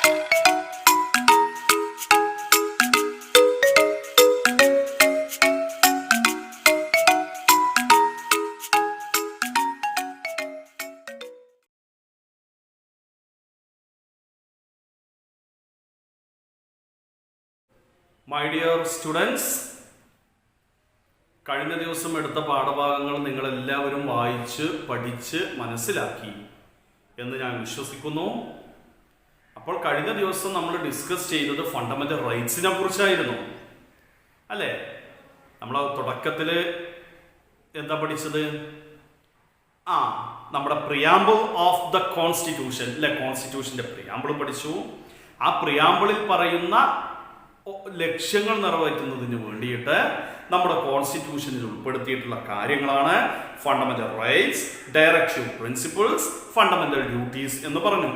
My dear students, കഴിഞ്ഞ ദിവസം എടുത്ത പാഠഭാഗങ്ങൾ നിങ്ങളെല്ലാവരും വായിച്ച് പഠിച്ച് മനസ്സിലാക്കി എന്ന് ഞാൻ വിശ്വസിക്കുന്നു. അപ്പോൾ കഴിഞ്ഞ ദിവസം നമ്മൾ ഡിസ്കസ് ചെയ്തത് ഫണ്ടമെന്റൽ റൈറ്റ്സിനെ കുറിച്ചായിരുന്നു അല്ലേ? നമ്മൾ തുടക്കത്തിൽ എന്താ പഠിച്ചത്? നമ്മുടെ പ്രിയാമ്പിൾ ഓഫ് ദ കോൺസ്റ്റിറ്റ്യൂഷൻ അല്ലെ, കോൺസ്റ്റിറ്റ്യൂഷന്റെ പ്രിയാമ്പിൾ പഠിച്ചു. ആ പ്രിയാമ്പിളിൽ പറയുന്ന ലക്ഷ്യങ്ങൾ നിറവേറ്റുന്നതിന് വേണ്ടിയിട്ട് നമ്മുടെ കോൺസ്റ്റിറ്റ്യൂഷനിൽ ഉൾപ്പെടുത്തിയിട്ടുള്ള കാര്യങ്ങളാണ് fundamental rights, directive principles, fundamental duties എന്ന് പറഞ്ഞു.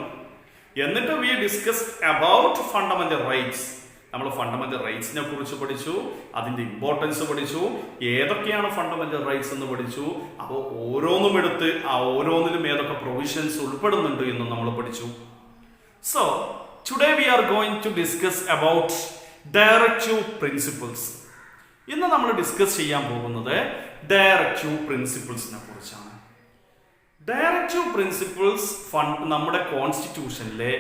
എന്നിട്ട് we discussed about fundamental rights. നമ്മൾ ഫണ്ടമെന്റൽ റൈറ്റ്സിനെ കുറിച്ച് പഠിച്ചു, അതിന്റെ ഇമ്പോർട്ടൻസ് പഠിച്ചു, ഏതൊക്കെയാണ് ഫണ്ടമെന്റൽ റൈറ്റ്സ് എന്ന് പഠിച്ചു. അപ്പോൾ ഓരോന്നും എടുത്ത് ആ ഓരോന്നിലും ഏതൊക്കെ പ്രൊവിഷൻസ് ഉൾപ്പെടുന്നുണ്ട് എന്നും നമ്മൾ പഠിച്ചു. So today we are going to discuss about directive principles. ഇന്ന് നമ്മൾ ഡിസ്കസ് ചെയ്യാൻ പോകുന്നത് ഡയറക്റ്റീവ് പ്രിൻസിപ്പിൾസിനെ കുറിച്ചാണ്. ഡയറക്റ്റീവ് പ്രിൻസിപ്പിൾസ് നമ്മുടെ കോൺസ്റ്റിറ്റ്യൂഷനിലെ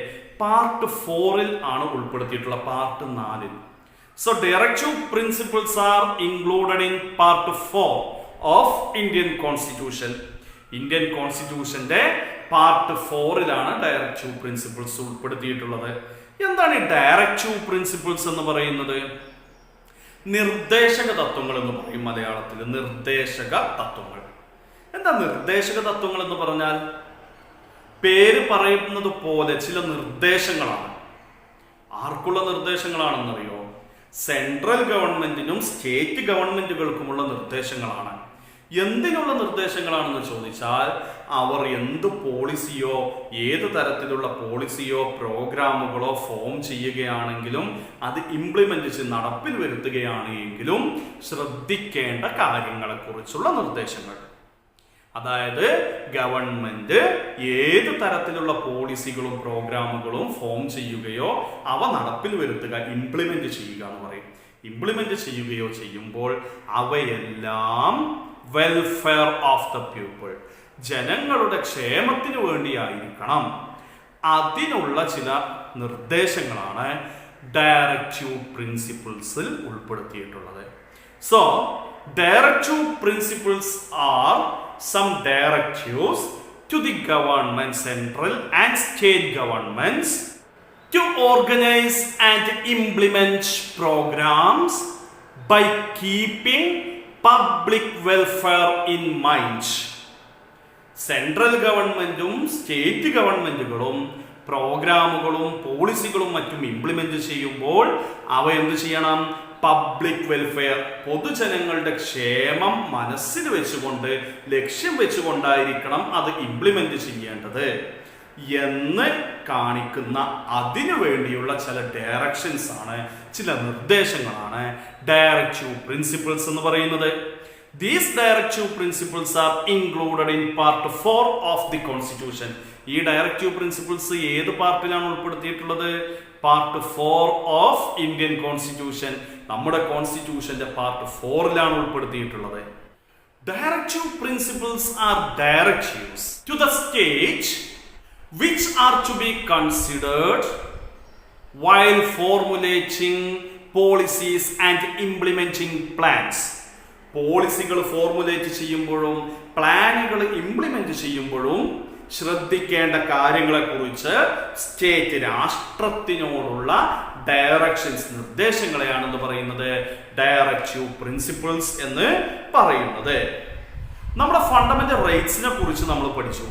പാർട്ട് 4-ൽ ആണ് ഉൾപ്പെടുത്തിയിട്ടുള്ള, പാർട്ട് 4-ൽ. So directive principles are included in part 4 of Indian constitution. Indian കോൺസ്റ്റിറ്റ്യൂഷന്റെ പാർട്ട് 4-ലാണ് ഡയറക്റ്റീവ് പ്രിൻസിപ്പിൾസ് ഉൾപ്പെടുത്തിയിട്ടുള്ളത്. എന്താണ് ഈ ഡയറക്റ്റീവ് പ്രിൻസിപ്പിൾസ് എന്ന് പറയുന്നത്? നിർദ്ദേശക തത്വങ്ങൾ എന്ന് പറയും മലയാളത്തിൽ. നിർദ്ദേശക തത്വങ്ങൾ. എന്താ നിർദ്ദേശക തത്വങ്ങൾ എന്ന് പറഞ്ഞാൽ? പേര് പറയുന്നത് പോലെ ചില നിർദ്ദേശങ്ങളാണ്. ആർക്കുള്ള നിർദ്ദേശങ്ങളാണെന്നറിയോ? സെൻട്രൽ ഗവൺമെന്റിനും സ്റ്റേറ്റ് ഗവൺമെന്റുകൾക്കുമുള്ള നിർദ്ദേശങ്ങളാണ്. എന്തിനുള്ള നിർദ്ദേശങ്ങളാണെന്ന് ചോദിച്ചാൽ, അവർ എന്ത് പോളിസിയോ ഏത് തരത്തിലുള്ള പോളിസിയോ പ്രോഗ്രാമുകളോ ഫോം ചെയ്യുകയാണെങ്കിലും അത് ഇംപ്ലിമെന്റ് ചെയ്ത് നടപ്പിൽ വരുത്തുകയാണ് എങ്കിലും ശ്രദ്ധിക്കേണ്ട കാര്യങ്ങളെക്കുറിച്ചുള്ള നിർദ്ദേശങ്ങൾ. അതായത് ഗവൺമെന്റ് ഏത് തരത്തിലുള്ള പോളിസികളും പ്രോഗ്രാമുകളും ഫോം ചെയ്യുകയോ അവ നടപ്പിൽ വരുത്തുക, ഇംപ്ലിമെന്റ് ചെയ്യുക എന്ന് പറയും. ഇംപ്ലിമെന്റ് ചെയ്യുകയോ ചെയ്യുമ്പോൾ അവയെല്ലാം വെൽഫെയർ ഓഫ് ദ പീപ്പിൾ, ജനങ്ങളുടെ ക്ഷേമത്തിന് വേണ്ടിയായിരിക്കണം. അതിനുള്ള ചില നിർദ്ദേശങ്ങളാണ് ഡയറക്റ്റീവ് പ്രിൻസിപ്പിൾസിൽ ഉൾപ്പെടുത്തിയിട്ടുള്ളത്. So directive principles are some directives to the government, central and state governments, to organize and implement programs by keeping public welfare in mind. Central ഗവൺമെന്റും സ്റ്റേറ്റ് ഗവൺമെന്റുകളും പ്രോഗ്രാമുകളും പോളിസികളും മറ്റും ഇംപ്ലിമെന്റ് ചെയ്യുമ്പോൾ അവ എന്ത് ചെയ്യണം? പബ്ലിക് വെൽഫെയർ, പൊതുജനങ്ങളുടെ ക്ഷേമം മനസ്സിൽ വെച്ചുകൊണ്ട്, ലക്ഷ്യം വെച്ചുകൊണ്ടായിരിക്കണം അത് ഇംപ്ലിമെന്റ് ചെയ്യേണ്ടത് എന്ന് കാണിക്കുന്ന അതിനു വേണ്ടിയുള്ള ചില ഡയറക്ഷൻസ് ആണ്, ചില നിർദ്ദേശങ്ങളാണ് ഡയറക്റ്റീവ് പ്രിൻസിപ്പിൾസ് എന്ന് പറയുന്നത്. These directive principles are included in part 4 of the constitution. ഈ ഡയറക്റ്റീവ് പ്രിൻസിപ്പിൾസ് ഏത് പാർട്ടിലാണ് ഉൾപ്പെടുത്തിയിട്ടുള്ളത്? Part 4 of Indian constitution. നമ്മുടെ കോൺസ്റ്റിറ്റ്യൂഷന്റെ പാർട്ട് 4-ലാണ് ഉൾപ്പെടുത്തിയിട്ടുള്ളത്. Directive principles are directives to the state which are to be considered while formulating policies and implementing plans. പോളിസികൾ formulate ചെയ്യുമ്പോഴും പ്ലാനുകൾ ഇംപ്ലിമെന്റ് ചെയ്യുമ്പോഴും ശ്രദ്ധിക്കേണ്ട കാര്യങ്ങളെക്കുറിച്ച് സ്റ്റേറ്റ്, രാഷ്ട്രത്തിനോടുള്ള ഡയറക്ഷൻസ്, നിർദ്ദേശങ്ങളെയാണെന്ന് പറയുന്നത് ഡയറക്റ്റീവ് പ്രിൻസിപ്പിൾസ് എന്ന് പറയുന്നത്. നമ്മുടെ ഫണ്ടമെന്റൽ റൈറ്റ്സിനെ കുറിച്ച് നമ്മൾ പഠിച്ചു.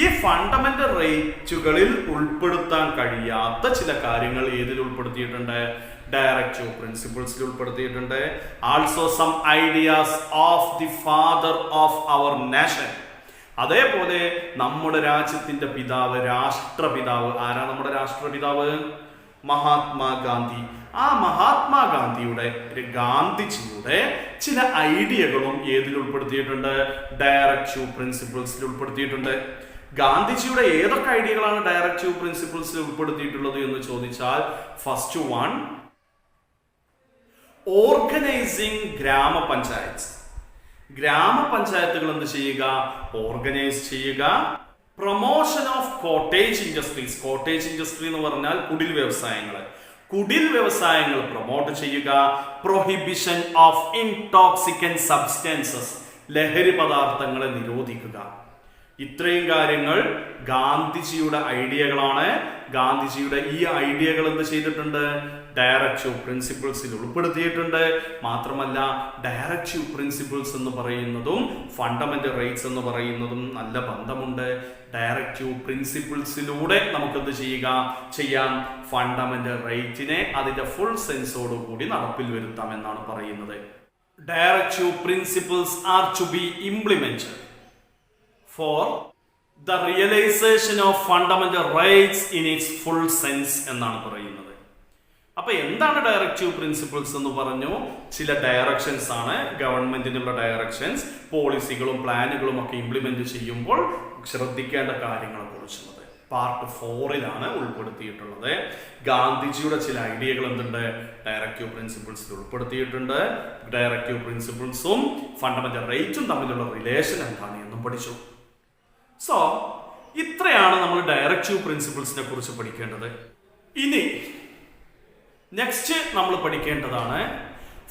ഈ ഫണ്ടമെന്റൽ റൈറ്റുകളിൽ ഉൾപ്പെടുത്താൻ കഴിയാത്ത ചില കാര്യങ്ങൾ ഏതിൽ ഉൾപ്പെടുത്തിയിട്ടുണ്ട്? ഡയറക്റ്റീവ് പ്രിൻസിപ്പിൾസിൽ ഉൾപ്പെടുത്തിയിട്ടുണ്ട്. Also some ideas of the father of our nation. അതേപോലെ നമ്മുടെ രാജ്യത്തിന്റെ പിതാവ്, രാഷ്ട്രപിതാവ്. ആരാ നമ്മുടെ രാഷ്ട്രപിതാവ്? മഹാത്മാഗാന്ധി. ആ മഹാത്മാഗാന്ധിയുടെ, ഗാന്ധിജിയുടെ ചില ഐഡിയകളും ഏതിൽ ഉൾപ്പെടുത്തിയിട്ടുണ്ട്? ഡയറക്റ്റീവ് പ്രിൻസിപ്പിൾസിൽ ഉൾപ്പെടുത്തിയിട്ടുണ്ട്. ഗാന്ധിജിയുടെ ഏതൊക്കെ ഐഡിയകളാണ് ഡയറക്റ്റീവ് പ്രിൻസിപ്പിൾസിൽ ഉൾപ്പെടുത്തിയിട്ടുള്ളത് എന്ന് ചോദിച്ചാൽ, ഫസ്റ്റ് വൺ, ഓർഗനൈസിങ് ഗ്രാമപഞ്ചായത്ത്. ഗ്രാമപഞ്ചായത്തുകൾ എന്ത് ചെയ്യുക? ഓർഗനൈസ് ചെയ്യുക. Promotion of cottage industries. Cottage industry എന്ന് പറഞ്ഞാൽ കുടിൽ വ്യവസായങ്ങൾ. കുടിൽ വ്യവസായങ്ങൾ പ്രൊമോട്ട് ചെയ്യുക. Prohibition of intoxicant substances. ലഹരി പദാർത്ഥങ്ങളെ നിരോധിക്കുക. ഇത്രയും കാര്യങ്ങൾ ഗാന്ധിജിയുടെ ഐഡിയകളാണ്. ഗാന്ധിജിയുടെ ഈ ഐഡിയകൾ എന്ത് ചെയ്തിട്ടുണ്ട്? ഡയറക്റ്റീവ് പ്രിൻസിപ്പിൾസിൽ ഉൾപ്പെടുത്തിയിട്ടുണ്ട്. മാത്രമല്ല, ഡയറക്റ്റീവ് പ്രിൻസിപ്പിൾസ് എന്ന് പറയുന്നതും ഫണ്ടമെന്റൽ റൈറ്റ്സ് എന്ന് പറയുന്നതും നല്ല ബന്ധമുണ്ട്. ഡയറക്റ്റീവ് പ്രിൻസിപ്പിൾസിലൂടെ നമുക്കെന്ത് ചെയ്യാം? ഫണ്ടമെന്റൽ റൈറ്റിനെ അതിന്റെ ഫുൾ സെൻസോടു കൂടി നടപ്പിൽ വരുത്താം എന്നാണ് പറയുന്നത്. Directive principles are to be implemented for the realization of fundamental rights in its full sense എന്നാണ് പറയുന്നത്. അപ്പൊ എന്താണ് ഡയറക്റ്റീവ് പ്രിൻസിപ്പിൾസ് എന്ന് പറഞ്ഞു? ചില ഡയറക്ഷൻസ് ആണ്, ഗവൺമെന്റിനുള്ള ഡയറക്ഷൻസ്, പോളിസികളും പ്ലാനുകളും ഒക്കെ ഇംപ്ലിമെന്റ് ചെയ്യുമ്പോൾ ശ്രദ്ധിക്കേണ്ട കാര്യങ്ങളെ കുറിച്ചുള്ളത് പാർട്ട് 4 ഉൾപ്പെടുത്തിയിട്ടുള്ളത്. ഗാന്ധിജിയുടെ ചില ഐഡിയകൾ എന്തുണ്ട്? ഡയറക്റ്റീവ് പ്രിൻസിപ്പിൾസിൽ ഉൾപ്പെടുത്തിയിട്ടുണ്ട്. ഡയറക്റ്റീവ് പ്രിൻസിപ്പിൾസും ഫണ്ടമെന്റൽ റൈറ്റും തമ്മിലുള്ള റിലേഷൻ എന്താണ് എന്നും പഠിച്ചു. സോ ഇത്രയാണ് നമ്മൾ ഡയറക്റ്റീവ് പ്രിൻസിപ്പിൾസിനെ കുറിച്ച് പഠിക്കേണ്ടത്. ഇനി നെക്സ്റ്റ് നമ്മൾ പഠിക്കേണ്ടതാണ്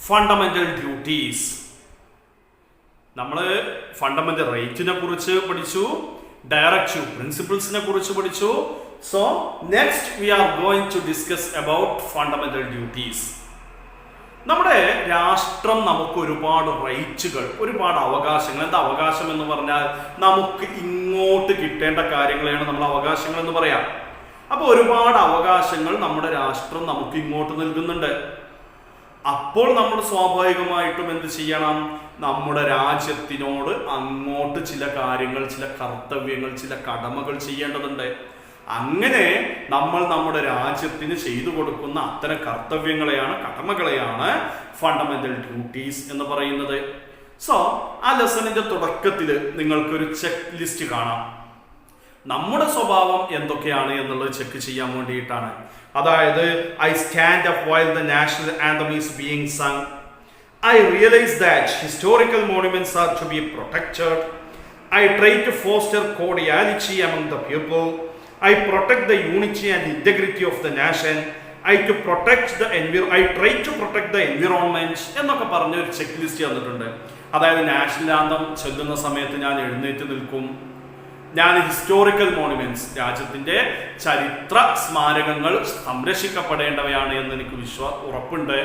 ഫണ്ടമെന്റൽ ഡ്യൂട്ടീസ്. നമ്മൾ ഫണ്ടമെന്റൽ റൈറ്റിനെ കുറിച്ച് പഠിച്ചു, ഡയറക്റ്റീവ് പ്രിൻസിപ്പിൾസിനെ കുറിച്ച് പഠിച്ചു. So next we are going to discuss about fundamental duties. നമ്മുടെ രാഷ്ട്രം നമുക്ക് ഒരുപാട് റൈറ്റുകൾ, ഒരുപാട് അവകാശങ്ങൾ. എന്താ അവകാശം എന്ന് പറഞ്ഞാൽ നമുക്ക് ഇങ്ങോട്ട് കിട്ടേണ്ട കാര്യങ്ങളെയാണ് നമ്മൾ അവകാശങ്ങൾ എന്ന് പറയാം. അപ്പോൾ ഒരുപാട് അവകാശങ്ങൾ നമ്മുടെ രാഷ്ട്രം നമുക്ക് ഇങ്ങോട്ട് നൽകുന്നുണ്ട്. അപ്പോൾ നമ്മൾ സ്വാഭാവികമായിട്ടും എന്ത് ചെയ്യണം? നമ്മുടെ രാജ്യത്തിനോട് അങ്ങോട്ട് ചില കാര്യങ്ങൾ, ചില കർത്തവ്യങ്ങൾ, ചില കടമകൾ ചെയ്യേണ്ടതുണ്ട്. അങ്ങനെ നമ്മൾ നമ്മുടെ രാജ്യത്തിന് ചെയ്തു കൊടുക്കുന്ന അത്തരം കർത്തവ്യങ്ങളെയാണ്, കടമകളെയാണ് ഫണ്ടമെന്റൽ ഡ്യൂട്ടീസ് എന്ന് പറയുന്നത്. സോ ആ ലെസണിന്റെ തുടക്കത്തിൽ നിങ്ങൾക്കൊരു ചെക്ക് ലിസ്റ്റ് കാണാം. നമ്മുടെ സ്വഭാവം എന്തൊക്കെയാണ് എന്നുള്ളത് ചെക്ക് ചെയ്യാൻ വേണ്ടിയിട്ടാണ്. അതായത്, I stand up while the national anthem is being sung. I realise that historical monuments are to be protected. I try to foster cordiality among the people. I protect the unity and integrity of the nation. I try to protect the environment എന്നൊക്കെ പറഞ്ഞ ഒരു check list തന്നിട്ടുണ്ട്. അതായത് national anthem ചൊല്ലുന്ന സമയത്ത് ഞാൻ എഴുന്നേറ്റ് നിൽക്കും. ഞാൻ ഹിസ്റ്റോറിക്കൽ മോണുമെന്റ്സ്, രാജ്യത്തിന്റെ ചരിത്ര സ്മാരകങ്ങൾ സംരക്ഷിക്കപ്പെടേണ്ടവയാണ് എന്ന് എനിക്ക് ഉറപ്പുണ്ട്,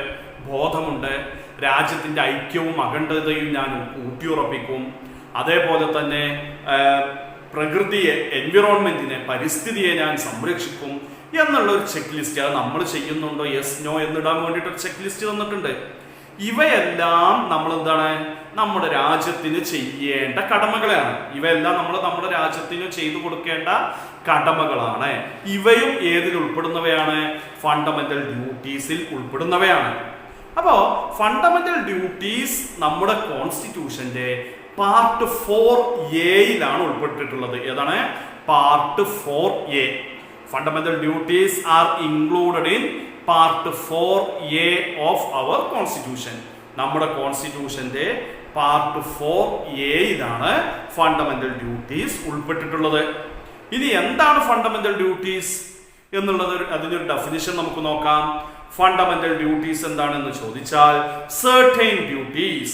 ബോധമുണ്ട്. രാജ്യത്തിന്റെ ഐക്യവും അഖണ്ഡതയും ഞാൻ ഊട്ടിയുറപ്പിക്കും. അതേപോലെ തന്നെ പ്രകൃതിയെ, എൻവിറോൺമെന്റിനെ, പരിസ്ഥിതിയെ ഞാൻ സംരക്ഷിക്കും എന്നുള്ള ഒരു ചെക്ക് ലിസ്റ്റ്. അത് നമ്മൾ ചെയ്യുന്നുണ്ടോ, യെസ് നോ എന്നിടാൻ വേണ്ടിയിട്ട് ഒരു ചെക്ക് ലിസ്റ്റ് തന്നിട്ടുണ്ട്. ഇവയെല്ലാം നമ്മൾ എന്താണ്? നമ്മുടെ രാജ്യത്തിന് ചെയ്യേണ്ട കടമകളാണ്. ഇവയെല്ലാം നമ്മൾ നമ്മുടെ രാജ്യത്തിന് ചെയ്തു കൊടുക്കേണ്ട കടമകളാണ്. ഇവയും ഏതിൽ ഉൾപ്പെടുന്നവയാണ്? ഫണ്ടമെന്റൽ ഡ്യൂട്ടീസിൽ ഉൾപ്പെടുന്നവയാണ്. അപ്പോ ഫണ്ടമെന്റൽ ഡ്യൂട്ടീസ് നമ്മുടെ കോൺസ്റ്റിറ്റ്യൂഷന്റെ പാർട്ട് 4A ഉൾപ്പെട്ടിട്ടുള്ളത്. ഏതാണ്? Part 4A. Fundamental duties are included in part 4A of our constitution. നമ്മുടെ കോൺസ്റ്റിറ്റ്യൂഷന്റെ പാർട്ട് 4A ഫണ്ടമെന്റൽ ഡ്യൂട്ടീസ് ഉൾപ്പെട്ടിട്ടുള്ളത്. ഇനി എന്താണ് ഫണ്ടമെന്റൽ ഡ്യൂട്ടീസ് എന്നുള്ളത്, അതിനൊരു ഡെഫിനിഷൻ നമുക്ക് നോക്കാം. ഫണ്ടമെന്റൽ ഡ്യൂട്ടീസ് എന്താണെന്ന് ചോദിച്ചാൽ, certain duties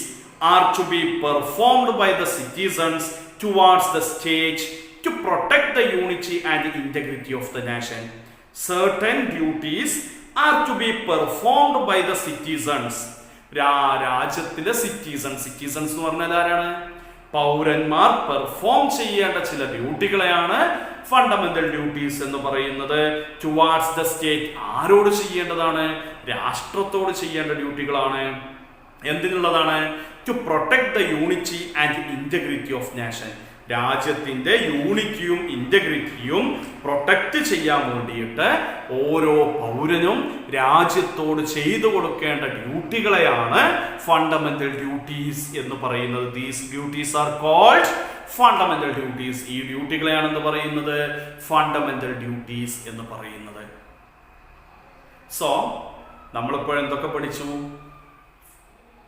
are to be performed by the citizens towards the state to protect the unity and the integrity of the nation. Certain duties are to be performed by the citizens. രാജ്യത്തിലെ citizens എന്ന് പറഞ്ഞാൽ ആരാണ്? പൗരന്മാർ perform ചെയ്യേണ്ട ചില ഡ്യൂട്ടികളെയാണ് fundamental duties എന്ന് പറയുന്നത്. Towards the state, ആരോട് ചെയ്യേണ്ടതാണ്? രാഷ്ട്രത്തോട് ചെയ്യേണ്ട ഡ്യൂട്ടികളാണ്. എന്തിനുള്ളതാണ്? To protect the unity and integrity of nation. രാജ്യത്തിൻ്റെ യൂണിറ്റിയും ഇൻറ്റഗ്രിറ്റിയും പ്രൊട്ടക്റ്റ് ചെയ്യാൻ വേണ്ടിയിട്ട് ഓരോ പൗരനും രാജ്യത്തോട് ചെയ്തു കൊടുക്കേണ്ട ഡ്യൂട്ടികളെയാണ് ഫണ്ടമെന്റൽ ഡ്യൂട്ടീസ് എന്ന് പറയുന്നത്. These duties are called fundamental duties. ഈ ഡ്യൂട്ടികളെയാണ് എന്ത് പറയുന്നത്? ഫണ്ടമെന്റൽ ഡ്യൂട്ടീസ് എന്ന് പറയുന്നത്. സോ നമ്മളിപ്പോൾ എന്തൊക്കെ പഠിച്ചു?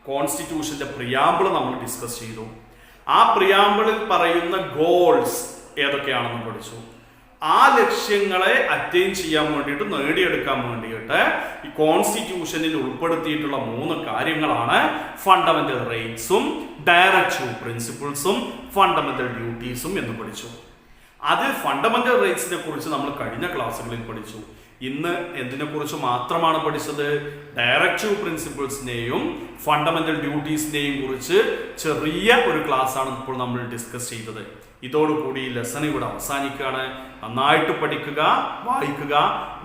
കോൺസ്റ്റിറ്റ്യൂഷന്റെ പ്രിയാമ്പിൾ നമ്മൾ ഡിസ്കസ് ചെയ്തു. ആ പ്രിയാമ്പിളിൽ പറയുന്ന ഗോൾസ് ഏതൊക്കെയാണെന്ന് പഠിച്ചു. ആ ലക്ഷ്യങ്ങളെ അറ്റൈൻ ചെയ്യാൻ വേണ്ടിയിട്ട്, നേടിയെടുക്കാൻ വേണ്ടിയിട്ട് ഈ കോൺസ്റ്റിറ്റ്യൂഷനിൽ ഉൾപ്പെടുത്തിയിട്ടുള്ള 3 കാര്യങ്ങളാണ് ഫണ്ടമെന്റൽ റൈറ്റ്സും ഡയറക്റ്റീവ് പ്രിൻസിപ്പിൾസും ഫണ്ടമെന്റൽ ഡ്യൂട്ടീസും എന്ന് പഠിച്ചു. അത് ഫണ്ടമെന്റൽ റൈറ്റ്സിനെ കുറിച്ച് നമ്മൾ കഴിഞ്ഞ ക്ലാസ്സുകളിൽ പഠിച്ചു. ഇന്ന് എന്തിനെ കുറിച്ച് മാത്രമാണ് പഠിച്ചത്? ഡയറക്റ്റീവ് പ്രിൻസിപ്പിൾസിനെയും ഫണ്ടമെന്റൽ ഡ്യൂട്ടീസിനെയും കുറിച്ച് ചെറിയ ഒരു ക്ലാസ് ആണ് ഇപ്പോൾ നമ്മൾ ഡിസ്കസ് ചെയ്തത്. ഇതോടുകൂടി ലെസൺ ഇവിടെ അവസാനിക്കുകയാണ്. നന്നായിട്ട് പഠിക്കുക, വായിക്കുക,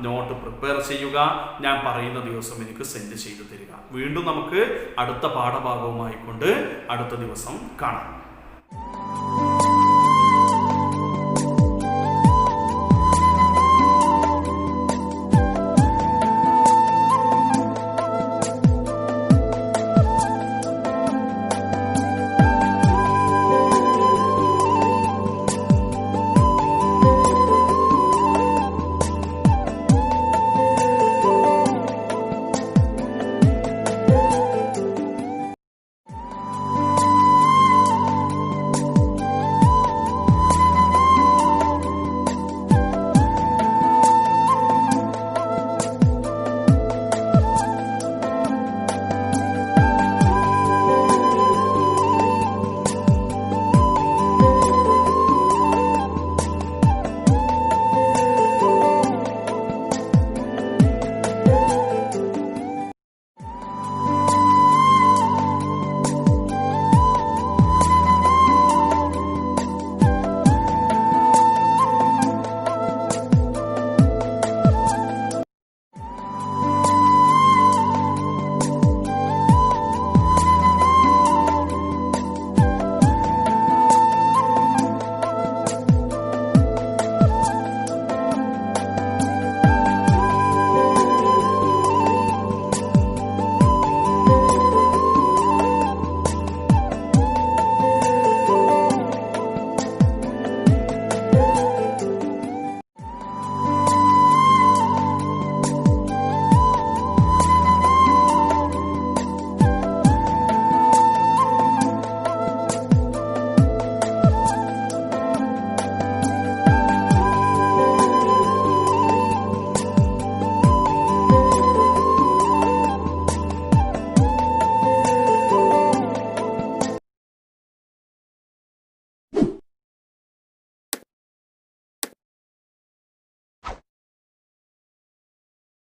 നോട്ട് പ്രിപ്പയർ ചെയ്യുക. ഞാൻ പറയുന്ന ദിവസം എനിക്ക് സെൻഡ് ചെയ്തു തരിക. വീണ്ടും നമുക്ക് അടുത്ത പാഠഭാഗവുമായി കൊണ്ട് അടുത്ത ദിവസം കാണാം.